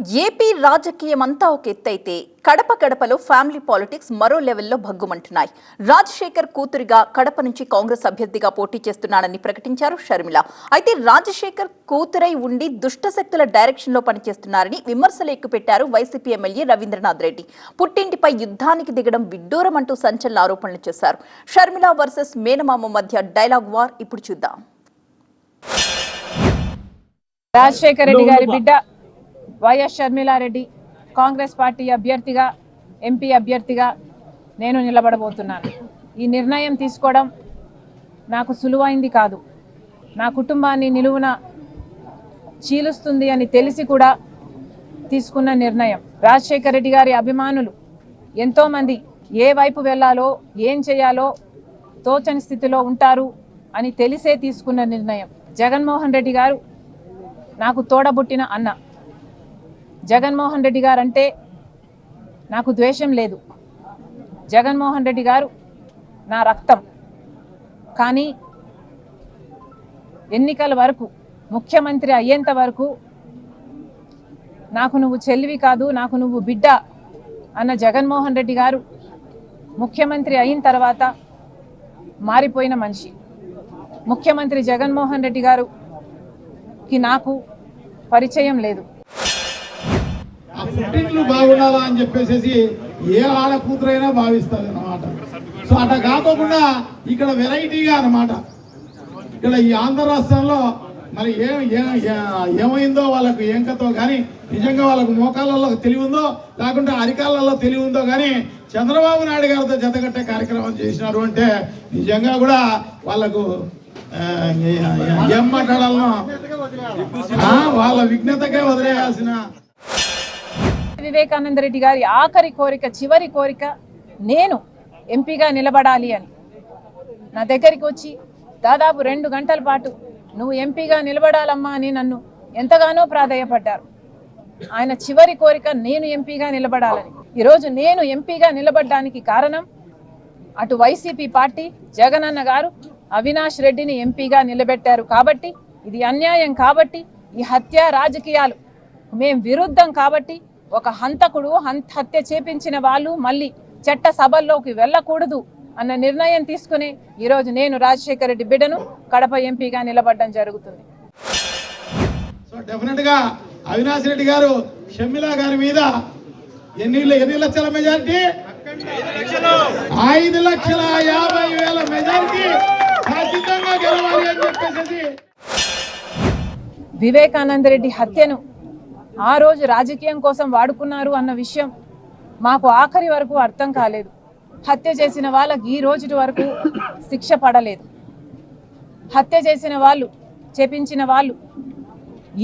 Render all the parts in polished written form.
AP రాజకీయమంతా ఒక ఎత్తైతే కడప గడపలో family politics మరో లెవెల్లో భగ్గుమంటున్నాయి. రాజశేఖర్ కూతురిగా కడప నుంచి కాంగ్రెస్ అభ్యర్థిగా పోటీ చేస్తున్నానని ప్రకటించారు షర్మిల. అయితే రాజశేఖర్ కూతురై ఉండి దుష్టశక్తుల డైరెక్షన్ లో పనిచేస్తున్నారని విమర్శలు ఎక్కుపెట్టారు వైసీపీ ఎమ్మెల్యే రవీంద్రనాథ్ రెడ్డి. పుట్టింటిపై యుద్ధానికి దిగడం విడ్డూరం అంటూ సంచలన ఆరోపణలు చేశారు. షర్మిల వర్సెస్ మేనమామ మధ్య డైలాగ్ వార్ ఇప్పుడు చూద్దాం. రాజశేఖర్ రెడ్డి గారి బిడ్డ వైఎస్ షర్మిలారెడ్డి కాంగ్రెస్ పార్టీ అభ్యర్థిగా ఎంపీ అభ్యర్థిగా నేను నిలబడబోతున్నాను. ఈ నిర్ణయం తీసుకోవడం నాకు సులువైంది కాదు. నా కుటుంబాన్ని నిలువున చీలుస్తుంది అని తెలిసి కూడా తీసుకున్న నిర్ణయం. రాజశేఖర్ రెడ్డి గారి అభిమానులు ఎంతోమంది ఏ వైపు వెళ్ళాలో ఏం చేయాలో తోచని స్థితిలో ఉంటారు అని తెలిసే తీసుకున్న నిర్ణయం. జగన్మోహన్ రెడ్డి గారు నాకు తోడబుట్టిన అన్న. జగన్మోహన్ రెడ్డి గారు అంటే నాకు ద్వేషం లేదు. జగన్మోహన్ రెడ్డి గారు నా రక్తం. కానీ ఎన్నికల వరకు ముఖ్యమంత్రి అయ్యేంత వరకు నాకు నువ్వు చెల్లివి కాదు, నాకు నువ్వు బిడ్డ అన్న జగన్మోహన్ రెడ్డి గారు ముఖ్యమంత్రి అయిన తర్వాత మారిపోయిన మనిషి. ముఖ్యమంత్రి జగన్మోహన్ రెడ్డి గారుకి నాకు పరిచయం లేదు. పుట్టింట్లు బాగుండాలా అని చెప్పేసి ఏ ఆడ కూతురైనా భావిస్తుంది అన్నమాట. సో అట్లా కాకుండా ఇక్కడ వెరైటీగా అన్నమాట. ఇక్కడ ఈ ఆంధ్ర రాష్ట్రంలో మరి ఏమైందో వాళ్ళకు ఏంకతో కానీ నిజంగా వాళ్ళకు మోకాళ్ళలో తెలివి ఉందో లేకుంటే అరికాళ్ళలో తెలివి ఉందో కానీ చంద్రబాబు నాయుడు గారితో జతకట్టే కార్యక్రమం చేసినారు అంటే నిజంగా కూడా వాళ్ళకు ఏం మాట్లాడాలనో వాళ్ళ విఘ్నతకే వదిలేయాల్సిన. వివేకానంద రెడ్డి గారి ఆఖరి కోరిక, చివరి కోరిక నేను ఎంపీగా నిలబడాలి అని నా దగ్గరికి వచ్చి దాదాపు 2 గంటల పాటు నువ్వు ఎంపీగా నిలబడాలమ్మా అని నన్ను ఎంతగానో ప్రాధేయపడ్డారు. ఆయన చివరి కోరిక నేను ఎంపీగా నిలబడాలని. ఈరోజు నేను ఎంపీగా నిలబడడానికి కారణం అటు వైసీపీ పార్టీ జగనన్న గారు అవినాష్ రెడ్డిని ఎంపీగా నిలబెట్టారు కాబట్టి, ఇది అన్యాయం కాబట్టి, ఈ హత్య రాజకీయాలు మేం విరుద్ధం కాబట్టి, ఒక హంతకుడు హత్య చేపించిన వాళ్ళు మళ్ళీ చట్ట సభల్లోకి వెళ్ళకూడదు అన్న నిర్ణయం తీసుకుని ఈరోజు నేను రాజశేఖర రెడ్డి బిడ్డను కడప ఎంపీగా నిలబడడం జరుగుతుంది. సో డెఫినెట్ గా అవినాష్ రెడ్డి గారు షర్మిల గారి మీద ఎన్ని లక్షల మెజారిటీ? 5,50,000 మెజారిటీ ఖచ్చితంగా గెలవాలి అని చెప్పేసి. వివేకానంద రెడ్డి హత్యను ఆ రోజు రాజకీయం కోసం వాడుకున్నారు అన్న విషయం మాకు ఆఖరి వరకు అర్థం కాలేదు. హత్య చేసిన వాళ్ళకి ఈ రోజు వరకు శిక్ష పడలేదు. హత్య చేసిన వాళ్ళు, చేపించిన వాళ్ళు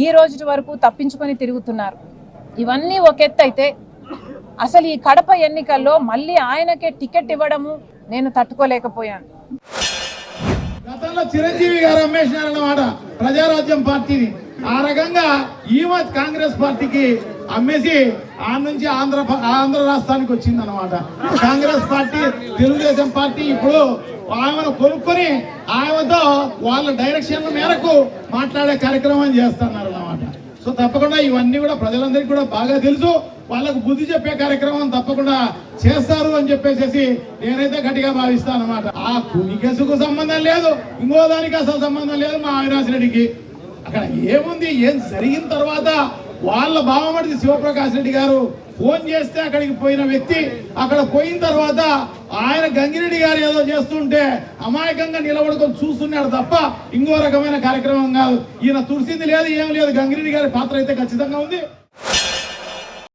ఈ రోజు వరకు తప్పించుకొని తిరుగుతున్నారు. ఇవన్నీ ఒక ఎత్తు అయితే అసలు ఈ కడప ఎన్నికల్లో మళ్ళీ ఆయనకే టికెట్ ఇవ్వడము నేను తట్టుకోలేకపోయాను. గతంలో చిరంజీవి గారు అమ్మేసినారన్నమాట ప్రజారాజ్యం పార్టీని. ఆ రకంగా ఈమె కాంగ్రెస్ పార్టీకి అమ్మేసి ఆ నుంచి ఆంధ్ర రాష్ట్రానికి వచ్చింది అనమాట. కాంగ్రెస్ పార్టీ తెలుగుదేశం పార్టీ ఇప్పుడు ఆమెను కొనుక్కొని ఆమెతో వాళ్ళ డైరెక్షన్ మేరకు మాట్లాడే కార్యక్రమం చేస్తున్నారు అన్నమాట. సో తప్పకుండా ఇవన్నీ కూడా ప్రజలందరికీ కూడా బాగా తెలుసు. వాళ్ళకు బుద్ధి చెప్పే కార్యక్రమం తప్పకుండా చేస్తారు అని చెప్పేసి నేనైతే గట్టిగా భావిస్తాను అనమాట. ఆ కుని కేసుకు సంబంధం లేదు, ఇంకో దానికి అసలు సంబంధం లేదు మా అవినాష్ రెడ్డికి. అక్కడ ఏముంది, ఏం జరిగిన తర్వాత వాళ్ళ బావమడిది శివప్రకాష్ రెడ్డి గారు ఫోన్ చేస్తే అక్కడికి పోయిన వ్యక్తి, అక్కడ పోయిన తర్వాత ఆయన గంగిరెడ్డి గారు ఏదో చేస్తుంటే అమాయకంగా నిలబడుకొని చూస్తున్నాడు తప్ప ఇంకో రకమైన కార్యక్రమం కాదు. ఈయన తుడిసింది లేదు, ఏం లేదు. గంగిరెడ్డి గారి పాత్ర అయితే ఖచ్చితంగా ఉంది.